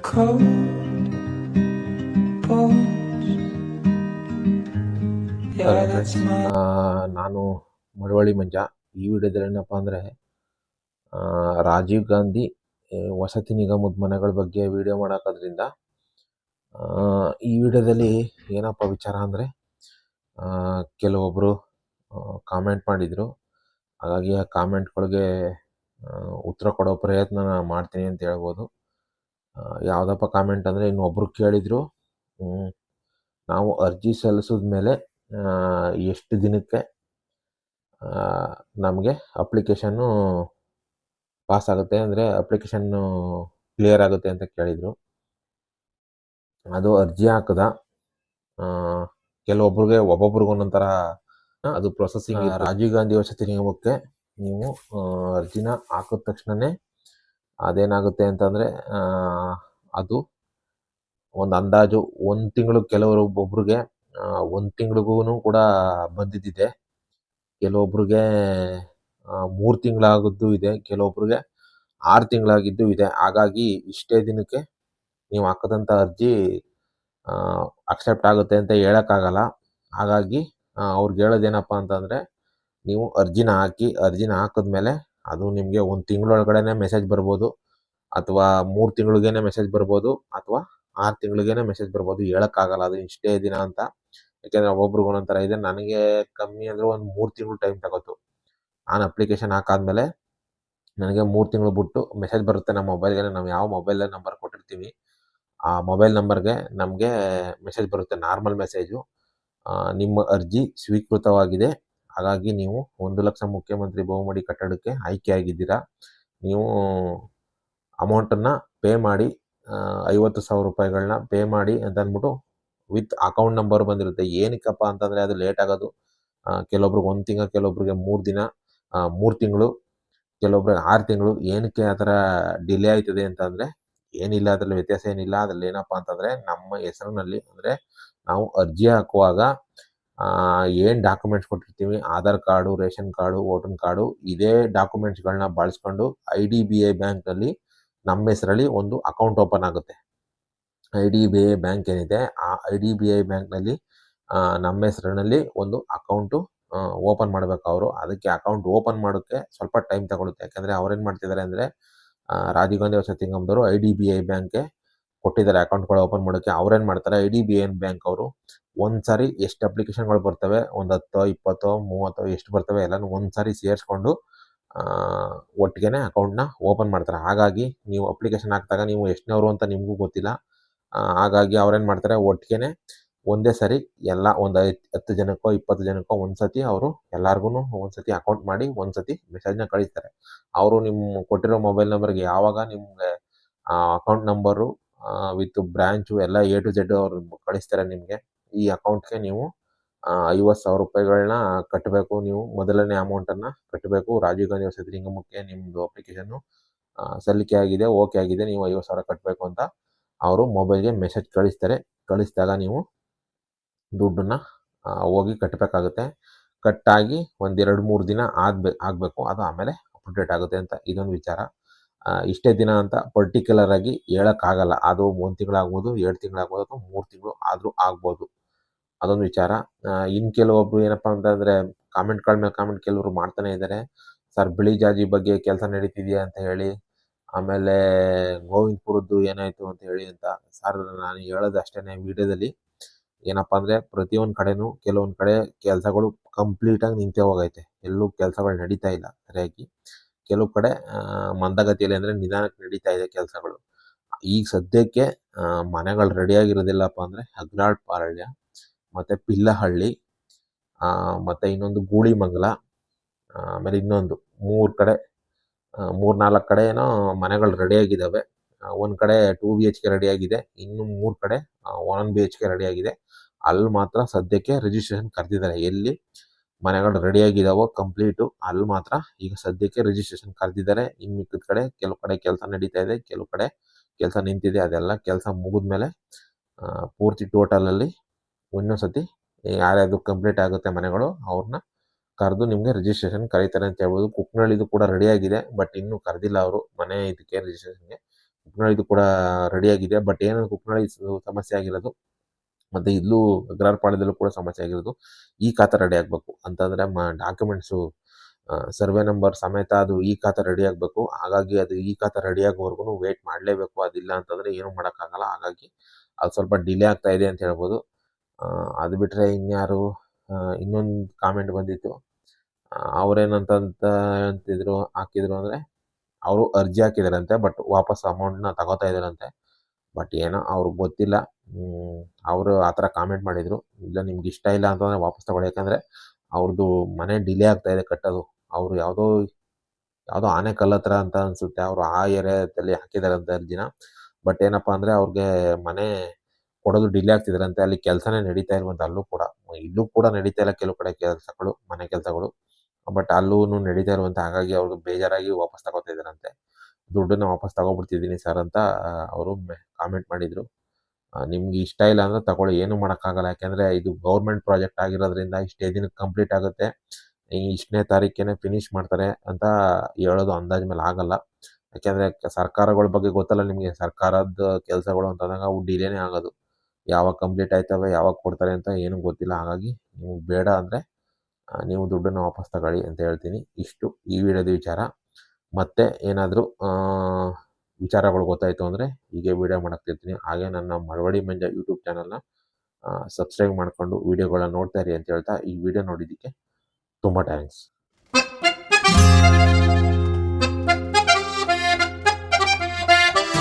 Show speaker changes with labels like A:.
A: cold balls. Yeah,
B: hello
A: that's
B: friends,
A: my
B: ನಾನು ಮಳವಳ್ಳಿ ಮಂಜ. ಈ ವಿಡಿಯೋದಲ್ಲಿ ಏನಪ್ಪ ಅಂದರೆ ರಾಜೀವ್ ಗಾಂಧಿ ವಸತಿ ನಿಗಮದ ಮನೆಗಳ ಬಗ್ಗೆ ವಿಡಿಯೋ ಮಾಡೋಕ್ಕೋದ್ರಿಂದ ಈ ವಿಡಿಯೋದಲ್ಲಿ ಏನಪ್ಪ ವಿಚಾರ ಅಂದರೆ ಕೆಲವೊಬ್ಬರು ಕಾಮೆಂಟ್ ಮಾಡಿದರು. ಹಾಗಾಗಿ ಆ ಕಾಮೆಂಟ್ಗಳಿಗೆ ಉತ್ತರ ಕೊಡೋ ಪ್ರಯತ್ನ ಮಾಡ್ತೀನಿ ಅಂತ ಹೇಳ್ಬೋದು. ಯಾವುದಪ್ಪ ಕಾಮೆಂಟ್ ಅಂದರೆ, ಇನ್ನೊಬ್ಬರು ಕೇಳಿದರು, ನಾವು ಅರ್ಜಿ ಸಲ್ಲಿಸಿದ ಮೇಲೆ ಎಷ್ಟು ದಿನಕ್ಕೆ ನಮಗೆ ಅಪ್ಲಿಕೇಶನ್ನು ಪಾಸ್ ಆಗುತ್ತೆ, ಅಂದರೆ ಅಪ್ಲಿಕೇಶನ್ನು ಕ್ಲಿಯರ್ ಆಗುತ್ತೆ ಅಂತ ಕೇಳಿದರು. ಅದು ಅರ್ಜಿ ಹಾಕಿದ ಕೆಲವೊಬ್ರಿಗೆ ಒಬ್ಬೊಬ್ರಿಗೆ ಒಂದೊಂಥರ ಅದು ಪ್ರೊಸೆಸಿಂಗ್. ರಾಜೀವ್ ಗಾಂಧಿ ವಸತಿ ನಿಗಮಕ್ಕೆ ನೀವು ಅರ್ಜಿನ ಹಾಕಿದ ತಕ್ಷಣವೇ ಅದೇನಾಗುತ್ತೆ ಅಂತಂದರೆ, ಅದು ಒಂದು ಅಂದಾಜು 1 ತಿಂಗಳು, ಕೆಲವರು ಒಬ್ಬೊಬ್ರಿಗೆ 1 ತಿಂಗಳಿಗೂ ಕೂಡ ಬಂದಿದ್ದಿದೆ, ಕೆಲವೊಬ್ರಿಗೆ 3 ತಿಂಗಳಾಗಿದ್ದು ಇದೆ, ಕೆಲವೊಬ್ರಿಗೆ 6 ತಿಂಗಳಾಗಿದ್ದು ಇದೆ. ಹಾಗಾಗಿ ಇಷ್ಟೇ ದಿನಕ್ಕೆ ನೀವು ಹಾಕಿದಂಥ ಅರ್ಜಿ ಅಕ್ಸೆಪ್ಟ್ ಆಗುತ್ತೆ ಅಂತ ಹೇಳೋಕ್ಕಾಗಲ್ಲ. ಹಾಗಾಗಿ ಅವ್ರಿಗೆ ಹೇಳೋದೇನಪ್ಪ ಅಂತಂದರೆ, ನೀವು ಅರ್ಜಿನ ಹಾಕಿದ್ಮೇಲೆ ಅದು ನಿಮಗೆ 1 ತಿಂಗಳೊಳಗಡೆ ಮೆಸೇಜ್ ಬರ್ಬೋದು, ಅಥವಾ 3 ತಿಂಗಳಿಗೇನೆ ಮೆಸೇಜ್ ಬರ್ಬೋದು, ಅಥವಾ 6 ತಿಂಗಳಿಗೇನೆ ಮೆಸೇಜ್ ಬರ್ಬೋದು. ಹೇಳೋಕ್ಕಾಗಲ್ಲ ಅದು ಇಷ್ಟೇ ದಿನ ಅಂತ. ಯಾಕೆಂದರೆ ಒಬ್ಬೊಬ್ರಿಗೆ ಒಂದೊಂಥರ ಇದೆ. ನನಗೆ ಕಮ್ಮಿ ಅಂದರೆ ಒಂದು 3 ತಿಂಗಳು ಟೈಮ್ ತಗೋತು. ನಾನು ಅಪ್ಲಿಕೇಶನ್ ಹಾಕಾದ್ಮೇಲೆ ನನಗೆ 3 ತಿಂಗಳು ಬಿಟ್ಟು ಮೆಸೇಜ್ ಬರುತ್ತೆ ನಮ್ಮ ಮೊಬೈಲ್ಗೆ. ನಾವು ಯಾವ ಮೊಬೈಲ್ ನಂಬರ್ ಕೊಟ್ಟಿರ್ತೀವಿ ಆ ಮೊಬೈಲ್ ನಂಬರ್ಗೆ ನಮಗೆ ಮೆಸೇಜ್ ಬರುತ್ತೆ, ನಾರ್ಮಲ್ ಮೆಸೇಜು. ನಿಮ್ಮ ಅರ್ಜಿ ಸ್ವೀಕೃತವಾಗಿದೆ, ಹಾಗಾಗಿ ನೀವು 1 ಲಕ್ಷ ಮುಖ್ಯಮಂತ್ರಿ ಬಹುಮಡಿ ಕಟ್ಟಡಕ್ಕೆ ಆಯ್ಕೆಯಾಗಿದ್ದೀರಾ. ನೀವು ಅಮೌಂಟನ್ನು ಪೇ ಮಾಡಿ, 50,000 ರೂಪಾಯಿಗಳನ್ನ ಪೇ ಮಾಡಿ ಅಂತ ಅಂದ್ಬಿಟ್ಟು ವಿತ್ ಅಕೌಂಟ್ ನಂಬರ್ ಬಂದಿರುತ್ತೆ. ಏನಕ್ಕಪ್ಪ ಅಂತಂದರೆ ಅದು ಲೇಟ್ ಆಗೋದು. ಕೆಲವೊಬ್ರಿಗೆ 1 ತಿಂಗಳು, ಕೆಲವೊಬ್ರಿಗೆ 3 ದಿನ, 3 ತಿಂಗಳು, ಕೆಲವೊಬ್ರಿಗೆ 6 ತಿಂಗಳು. ಏನಕ್ಕೆ ಆ ಥರ ಡಿಲೇ ಆಯ್ತದೆ ಅಂತಂದರೆ ಏನಿಲ್ಲ, ಅದರಲ್ಲಿ ವ್ಯತ್ಯಾಸ ಏನಿಲ್ಲ. ಅದರಲ್ಲಿ ಏನಪ್ಪ ಅಂತಂದರೆ, ನಮ್ಮ ಹೆಸರಿನಲ್ಲಿ, ಅಂದರೆ ನಾವು ಅರ್ಜಿ ಹಾಕುವಾಗ ಏನು ಡಾಕ್ಯುಮೆಂಟ್ಸ್ ಕೊಟ್ಟಿರ್ತೀವಿ, Aadhaar card, ration card, voter card, ಇದೇ ಡಾಕ್ಯುಮೆಂಟ್ಸ್ಗಳನ್ನ ಬಳಸ್ಕೊಂಡು IDBI ಬ್ಯಾಂಕ್ನಲ್ಲಿ ನಮ್ಮ ಹೆಸರಲ್ಲಿ ಒಂದು ಅಕೌಂಟ್ ಓಪನ್ ಆಗುತ್ತೆ. IDBI ಬ್ಯಾಂಕ್ ಏನಿದೆ, ಆ IDBI ಬ್ಯಾಂಕ್ನಲ್ಲಿ ನಮ್ಮ ಹೆಸರಿನಲ್ಲಿ ಒಂದು ಅಕೌಂಟು ಓಪನ್ ಮಾಡಬೇಕು ಅವರು. ಅದಕ್ಕೆ ಅಕೌಂಟ್ ಓಪನ್ ಮಾಡೋಕ್ಕೆ ಸ್ವಲ್ಪ ಟೈಮ್ ತಗೊಳುತ್ತೆ. ಯಾಕೆಂದರೆ ಅವ್ರೇನು ಮಾಡ್ತಿದ್ದಾರೆ ಅಂದರೆ, ರಾಜೀವ್ ಗಾಂಧಿ ವಸತಿ ನಿಗಮದವರು IDBI ಬ್ಯಾಂಕ್ಗೆ ಕೊಟ್ಟಿದ್ದಾರೆ ಅಕೌಂಟ್ಗಳು ಓಪನ್ ಮಾಡೋಕ್ಕೆ. ಅವ್ರೇನು ಮಾಡ್ತಾರೆ, IDBI ಬ್ಯಾಂಕ್ ಅವರು ಒಂದು ಸಾರಿ ಎಷ್ಟು ಅಪ್ಲಿಕೇಶನ್ಗಳು ಬರ್ತವೆ, ಒಂದು 10, 20, 30 ಎಷ್ಟು ಬರ್ತವೆ ಎಲ್ಲನೂ ಒಂದು ಸಾರಿ ಸೇರಿಸ್ಕೊಂಡು ಒಟ್ಟಿಗೆ ಅಕೌಂಟ್ನ ಓಪನ್ ಮಾಡ್ತಾರೆ. ಹಾಗಾಗಿ ನೀವು ಅಪ್ಲಿಕೇಶನ್ ಹಾಕಿದಾಗ ನೀವು ಎಷ್ಟನೇವರು ಅಂತ ನಿಮಗೂ ಗೊತ್ತಿಲ್ಲ. ಹಾಗಾಗಿ ಅವ್ರೇನು ಮಾಡ್ತಾರೆ, ಒಟ್ಟಿಗೆ ಒಂದೇ ಸರಿ ಎಲ್ಲ ಒಂದು 10 ಜನಕ್ಕೋ 20 ಜನಕ್ಕೋ ಒಂದು ಸತಿ ಅವರು ಎಲ್ಲರಿಗೂ ಒಂದು ಸತಿ ಅಕೌಂಟ್ ಮಾಡಿ ಒಂದು ಸತಿ ಮೆಸೇಜ್ನ ಕಳಿಸ್ತಾರೆ. ಅವರು ನಿಮ್ಮ ಕೊಟ್ಟಿರೋ ಮೊಬೈಲ್ ನಂಬರ್ಗೆ ಯಾವಾಗ ನಿಮಗೆ ಅಕೌಂಟ್ ನಂಬರು ವಿತ್ ಬ್ರ್ಯಾಂಚು ಎಲ್ಲ A to Z ಅವರು ಕಳಿಸ್ತಾರೆ ನಿಮಗೆ. ಈ ಅಕೌಂಟ್ಗೆ ನೀವು 50,000 ರೂಪಾಯಿಗಳನ್ನ ಕಟ್ಟಬೇಕು. ನೀವು ಮೊದಲನೇ ಅಮೌಂಟನ್ನು ಕಟ್ಟಬೇಕು. ರಾಜೀವ್ ಗಾಂಧಿ ವಸತಿ ನಿಗಮಕ್ಕೆ ನಿಮ್ಮದು ಅಪ್ಲಿಕೇಶನ್ನು ಸಲ್ಲಿಕೆ ಆಗಿದೆ, ಓಕೆ ಆಗಿದೆ, ನೀವು 50,000 ಕಟ್ಟಬೇಕು ಅಂತ ಅವರು ಮೊಬೈಲ್ಗೆ ಮೆಸೇಜ್ ಕಳಿಸ್ತಾರೆ. ಕಳಿಸಿದಾಗ ನೀವು ದುಡ್ಡನ್ನು ಹೋಗಿ ಕಟ್ಟಬೇಕಾಗುತ್ತೆ. ಕಟ್ಟಾಗಿ ಒಂದು 2-3 ದಿನ ಆಗಬೇಕು. ಅದು ಆಮೇಲೆ ಅಪ್ಡೇಟ್ ಆಗುತ್ತೆ ಅಂತ ಇದೊಂದು ವಿಚಾರ. ಇಷ್ಟೇ ದಿನ ಅಂತ ಪರ್ಟಿಕ್ಯುಲರ್ ಆಗಿ ಹೇಳೋಕ್ಕಾಗಲ್ಲ. ಅದು 1 ತಿಂಗಳಾಗ್ಬೋದು, 2 ತಿಂಗಳಾಗ್ಬೋದು, ಅಥವಾ 3 ತಿಂಗಳು ಆದರೂ ಆಗ್ಬೋದು. ಅದೊಂದು ವಿಚಾರ. ಇನ್ನು ಕೆಲವೊಬ್ರು ಏನಪ್ಪ ಅಂತಂದರೆ, ಕಾಮೆಂಟ್ಗಳ ಮೇಲೆ ಕಾಮೆಂಟ್ ಕೆಲವರು ಮಾಡ್ತಾನೆ ಇದ್ದಾರೆ. ಸರ್, ಬಿಳಿ ಜಾಜಿ ಬಗ್ಗೆ ಕೆಲಸ ನಡೀತಿದೆಯಾ ಅಂತ ಹೇಳಿ, ಆಮೇಲೆ ಗೋವಿಂದಪುರದ್ದು ಏನಾಯಿತು ಅಂತ ಹೇಳಿ ಅಂತ. ಸರ್, ನಾನು ಹೇಳೋದು ಅಷ್ಟೇ ವಿಡಿಯೋದಲ್ಲಿ. ಏನಪ್ಪ ಅಂದರೆ, ಪ್ರತಿಯೊಂದು ಕಡೆನೂ ಕೆಲವೊಂದು ಕಡೆ ಕೆಲಸಗಳು ಕಂಪ್ಲೀಟಾಗಿ ನಿಂತೇ ಹೋಗೈತೆ. ಎಲ್ಲೂ ಕೆಲಸಗಳು ನಡೀತಾ ಇಲ್ಲ ಸರಿಯಾಗಿ. ಕೆಲವು ಕಡೆ ಮಂದಗತಿಯಲ್ಲಿ, ಅಂದರೆ ನಿಧಾನಕ್ಕೆ ನಡೀತಾ ಇದೆ ಕೆಲಸಗಳು. ಈಗ ಸದ್ಯಕ್ಕೆ ಮನೆಗಳು ರೆಡಿಯಾಗಿರೋದಿಲ್ಲಪ್ಪ ಅಂದರೆ ಅಗ್ರಾಳಪಾಳ್ಯ ಮತ್ತು ಪಿಲ್ಲಹಳ್ಳಿ, ಮತ್ತು ಇನ್ನೊಂದು ಗೂಳಿಮಂಗಲ, ಆಮೇಲೆ ಇನ್ನೊಂದು 3 ಕಡೆ, 3-4 ಕಡೆ ಏನೋ ಮನೆಗಳು ರೆಡಿಯಾಗಿದ್ದಾವೆ. ಒಂದು ಕಡೆ 2 BHK ರೆಡಿಯಾಗಿದೆ, ಇನ್ನು 3 ಕಡೆ 1 BHK ರೆಡಿಯಾಗಿದೆ. ಅಲ್ಲಿ ಮಾತ್ರ ಸದ್ಯಕ್ಕೆ ರಿಜಿಸ್ಟ್ರೇಷನ್ ಕರೆದಿದ್ದಾರೆ. ಎಲ್ಲಿ ಮನೆಗಳು ರೆಡಿಯಾಗಿದ್ದಾವೋ ಕಂಪ್ಲೀಟು, ಅಲ್ಲಿ ಮಾತ್ರ ಈಗ ಸದ್ಯಕ್ಕೆ ರಿಜಿಸ್ಟ್ರೇಷನ್ ಕರೆದಿದ್ದಾರೆ. ಇನ್ನು ಮಿಕ್ಕಿದ ಕಡೆ ಕೆಲವು ಕಡೆ ಕೆಲಸ ನಡೀತಾ ಇದೆ, ಕೆಲವು ಕಡೆ ಕೆಲಸ ನಿಂತಿದೆ. ಅದೆಲ್ಲ ಕೆಲಸ ಮುಗಿದ್ಮೇಲೆ ಪೂರ್ತಿ ಟೋಟಲಲ್ಲಿ ಇನ್ನೊಂದು ಸತಿ ಯಾರ್ಯಾವುದು ಕಂಪ್ಲೀಟ್ ಆಗುತ್ತೆ ಮನೆಗಳು, ಅವ್ರನ್ನ ಕರೆದು ನಿಮಗೆ ರಿಜಿಸ್ಟ್ರೇಷನ್ ಕರೀತಾರೆ ಅಂತ ಹೇಳ್ಬೋದು. ಕುಕ್ನಳ್ಳಿದು ಕೂಡ ರೆಡಿಯಾಗಿದೆ, ಬಟ್ ಇನ್ನೂ ಕರೆದಿಲ್ಲ ಅವರು ಮನೆ ಇದಕ್ಕೆ ರಿಜಿಸ್ಟ್ರೇಷನ್ಗೆ. ಕುಕ್ನಳಿದು ಕೂಡ ರೆಡಿಯಾಗಿದೆ. ಬಟ್ ಏನು ಕುಕ್ನಳಿ ಸಮಸ್ಯೆ ಆಗಿರೋದು, ಮತ್ತು ಇಲ್ಲೂ ಅಗ್ರಹಾರಪಾಳ್ಯದಲ್ಲೂ ಕೂಡ ಸಮಸ್ಯೆ ಆಗಿರೋದು, ಈ ಖಾತಾ ರೆಡಿ ಆಗಬೇಕು ಅಂತಂದರೆ ಡಾಕ್ಯುಮೆಂಟ್ಸು ಸರ್ವೆ ನಂಬರ್ ಸಮೇತ ಅದು ಈ ಖಾತಾ ರೆಡಿ ಆಗಬೇಕು. ಹಾಗಾಗಿ ಅದು ಈ ಖಾತಾ ರೆಡಿ ಆಗೋವರೆಗೂ ವೇಟ್ ಮಾಡಲೇಬೇಕು. ಅದಿಲ್ಲ ಅಂತಂದರೆ ಏನೂ ಮಾಡೋಕ್ಕಾಗಲ್ಲ. ಹಾಗಾಗಿ ಅದು ಸ್ವಲ್ಪ ಡಿಲೇ ಆಗ್ತಾ ಇದೆ ಅಂತ ಹೇಳ್ಬೋದು. ಅದು ಬಿಟ್ಟರೆ ಇನ್ಯಾರು ಇನ್ನೊಂದು ಕಾಮೆಂಟ್ ಬಂದಿತ್ತು. ಅವರೇನಂತ ಹಾಕಿದ್ರು ಅಂದರೆ ಅವರು ಅರ್ಜಿ ಹಾಕಿದಾರಂತೆ, ಬಟ್ ವಾಪಸ್ ಅಮೌಂಟ್ನ ತಗೋತಾ ಇದ್ದಾರಂತೆ. ಬಟ್ ಏನೋ ಅವ್ರಿಗೆ ಗೊತ್ತಿಲ್ಲ. ಅವರು ಆ ಥರ ಕಾಮೆಂಟ್ ಮಾಡಿದರು, ಇಲ್ಲ ನಿಮ್ಗೆ ಇಷ್ಟ ಇಲ್ಲ ಅಂತಂದರೆ ವಾಪಸ್ ತಗೊಳ್ಳಿ. ಯಾಕಂದರೆ ಅವ್ರದ್ದು ಮನೆ ಡಿಲೇ ಆಗ್ತಾ ಇದೆ ಕಟ್ಟೋದು. ಅವರು ಯಾವುದೋ ಆನೆಕಲ್ ಹತ್ರ ಅಂತ ಅನಿಸುತ್ತೆ, ಅವರು ಆ ಏರಿಯಾದಲ್ಲಿ ಹಾಕಿದಾರಂತೆ ಅರ್ಜಿನ. ಬಟ್ ಏನಪ್ಪ ಅಂದರೆ ಅವ್ರಿಗೆ ಮನೆ ಕೊಡೋದು ಡಿಲೇ ಆಗ್ತಿದಾರಂತೆ. ಅಲ್ಲಿ ಕೆಲಸನೇ ನಡೀತಾ ಇಲ್ವಂತೆ. ಇಲ್ಲೂ ಕೂಡ ನಡೀತಾ ಇಲ್ಲ ಕೆಲವು ಕಡೆ ಕೆಲಸಗಳು, ಮನೆ ಕೆಲಸಗಳು. ಬಟ್ ಅಲ್ಲೂ ನಡೀತಾ ಇರುವಂತೆ. ಹಾಗಾಗಿ ಅವ್ರಿಗೆ ಬೇಜಾರಾಗಿ ವಾಪಸ್ ತಗೋತಾ ಇದ್ದಾರಂತೆ. ದುಡ್ಡನ್ನ ವಾಪಸ್ ತಗೊಬಿಡ್ತಿದ್ದೀನಿ ಸರ್ ಅಂತ ಅವರು ಕಾಮೆಂಟ್ ಮಾಡಿದರು. ನಿಮ್ಗೆ ಇಷ್ಟ ಇಲ್ಲ ಅಂದರೆ ತಗೊಳ್ಳಿ, ಏನೂ ಮಾಡೋಕ್ಕಾಗಲ್ಲ. ಯಾಕೆಂದರೆ ಇದು ಗೌರ್ಮೆಂಟ್ ಪ್ರಾಜೆಕ್ಟ್ ಆಗಿರೋದ್ರಿಂದ ಇಷ್ಟೇ ದಿನಕ್ಕೆ ಕಂಪ್ಲೀಟ್ ಆಗುತ್ತೆ, ಇಷ್ಟನೇ ತಾರೀಕೇನೆ ಫಿನಿಷ್ ಮಾಡ್ತಾರೆ ಅಂತ ಹೇಳೋದು ಅಂದಾಜು ಮೇಲೆ ಆಗಲ್ಲ. ಯಾಕೆಂದರೆ ಸರ್ಕಾರಗಳ ಬಗ್ಗೆ ಗೊತ್ತಲ್ಲ ನಿಮಗೆ, ಸರ್ಕಾರದ ಕೆಲಸಗಳು ಅಂತಂದಾಗ ಅವು ಡಿಲೇನೇ ಆಗೋದು. ಯಾವಾಗ ಕಂಪ್ಲೀಟ್ ಆಯ್ತವೆ, ಯಾವಾಗ ಕೊಡ್ತಾರೆ ಅಂತ ಏನೂ ಗೊತ್ತಿಲ್ಲ. ಹಾಗಾಗಿ ನಿಮ್ಗೆ ಬೇಡ ಅಂದರೆ ನೀವು ದುಡ್ಡನ್ನು ವಾಪಸ್ ತಗೊಳ್ಳಿ ಅಂತ ಹೇಳ್ತೀನಿ. ಇಷ್ಟು ಈ ವಿಡಿಯೋದ ವಿಚಾರ. ಮತ್ತೆ ಏನಾದರೂ ವಿಚಾರಗಳು ಗೊತ್ತಾಯಿತು ಅಂದರೆ ಹೀಗೆ ವಿಡಿಯೋ ಮಾಡಕ್ತಿರ್ತೀನಿ. ಹಾಗೆ ನನ್ನ ಮಳವಳ್ಳಿ ಮಂಜ ಯೂಟ್ಯೂಬ್ ಚಾನಲ್ನ ಸಬ್ಸ್ಕ್ರೈಬ್ ಮಾಡಿಕೊಂಡು ವಿಡಿಯೋಗಳನ್ನ ನೋಡ್ತಾ ಇರಿ ಅಂತ ಹೇಳ್ತಾ, ಈ ವಿಡಿಯೋ ನೋಡಿದ್ದಕ್ಕೆ ತುಂಬ ಥ್ಯಾಂಕ್ಸ್.